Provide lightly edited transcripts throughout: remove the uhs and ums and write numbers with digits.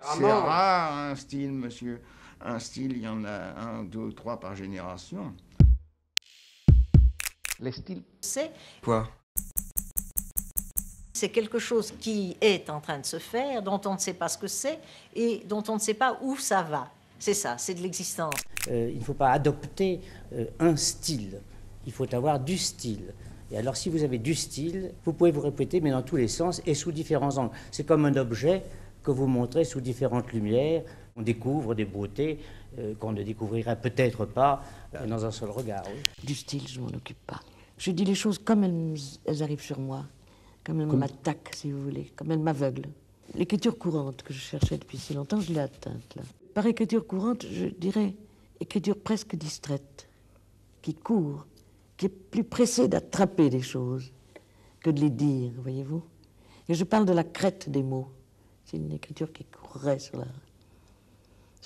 C'est rare un style, monsieur. Un style, il y en a un, deux ou trois par génération. Les styles. C'est Quoi? C'est quelque chose qui est en train de se faire, dont on ne sait pas ce que c'est et dont on ne sait pas où ça va. C'est ça, c'est de l'existence. Il ne faut pas adopter un style, il faut avoir du style. Et alors si vous avez du style, vous pouvez vous répéter, mais dans tous les sens et sous différents angles. C'est comme un objet que vous montrez sous différentes lumières. On découvre des beautés qu'on ne découvrirait peut-être pas dans un seul regard. Oui. Du style, je m'en occupe pas. Je dis les choses comme elles arrivent sur moi, comme elles m'attaquent, si vous voulez, comme elles m'aveuglent. L'écriture courante que je cherchais depuis si longtemps, je l'ai atteinte, là. Par écriture courante, je dirais écriture presque distraite, qui court, qui est plus pressée d'attraper les choses que de les dire, voyez-vous. Et je parle de la crête des mots. C'est une écriture qui courrait sur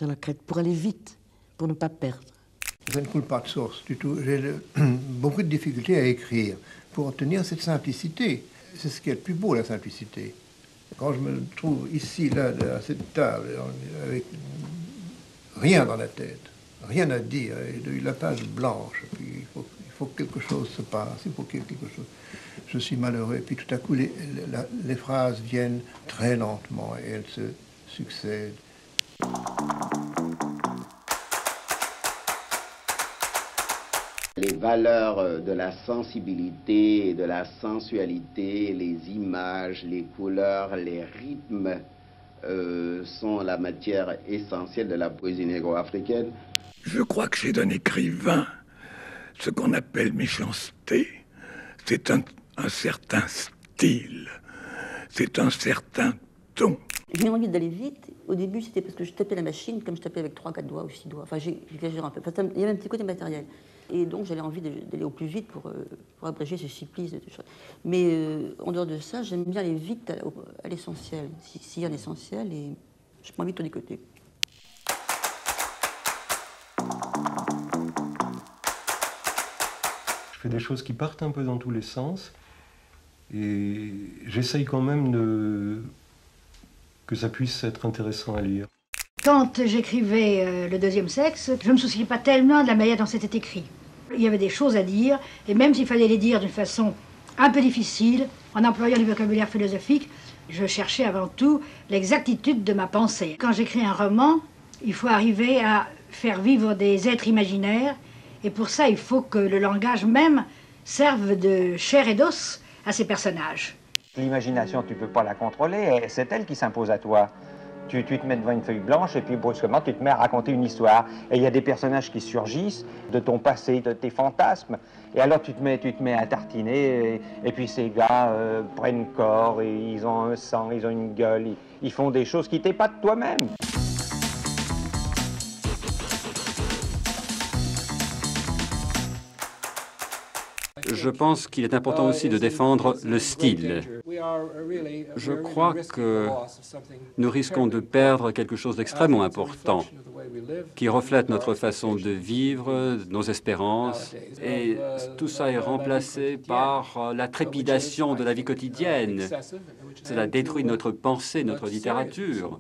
la crête, pour aller vite, pour ne pas perdre. Ça ne coule pas de source du tout. J'ai beaucoup de difficultés à écrire pour obtenir cette simplicité. C'est ce qui est le plus beau, la simplicité. Quand je me trouve ici, là, à cette table, avec rien dans la tête, rien à dire, et la page blanche, puis il faut que quelque chose se passe, il faut qu'il y ait quelque chose. Je suis malheureux, et puis tout à coup, les phrases viennent très lentement, et elles se succèdent. Les valeurs de la sensibilité et de la sensualité, les images, les couleurs, les rythmes sont la matière essentielle de la poésie négro-africaine. Je crois que chez un écrivain, ce qu'on appelle méchanceté, c'est un certain style, c'est un certain ton. J'ai envie d'aller vite. Au début, c'était parce que je tapais la machine comme je tapais avec 3, 4 doigts ou 6 doigts. Enfin, j'exagère un peu. Enfin, il y avait un petit côté matériel. Et donc, j'avais envie d'aller au plus vite pour abréger ce supplice. Mais en dehors de ça, j'aime bien aller vite à l'essentiel. S'il y a un essentiel, et je prends vite tous les côtés. Je fais des choses qui partent un peu dans tous les sens. Et j'essaye quand même que ça puisse être intéressant à lire. Quand j'écrivais Le deuxième sexe, je ne me souciais pas tellement de la manière dont c'était écrit. Il y avait des choses à dire, et même s'il fallait les dire d'une façon un peu difficile, en employant du vocabulaire philosophique, je cherchais avant tout l'exactitude de ma pensée. Quand j'écris un roman, il faut arriver à faire vivre des êtres imaginaires, et pour ça, il faut que le langage même serve de chair et d'os à ces personnages. L'imagination, tu ne peux pas la contrôler, c'est elle qui s'impose à toi. Tu te mets devant une feuille blanche et puis brusquement tu te mets à raconter une histoire. Et il y a des personnages qui surgissent de ton passé, de tes fantasmes. Et alors tu te mets à tartiner et puis ces gars prennent corps, et ils ont un sang, ils ont une gueule, ils font des choses qui t'épatent toi-même. Je pense qu'il est important aussi de défendre le style. Je crois que nous risquons de perdre quelque chose d'extrêmement important, qui reflète notre façon de vivre, nos espérances, et tout ça est remplacé par la trépidation de la vie quotidienne. Cela détruit notre pensée, notre littérature.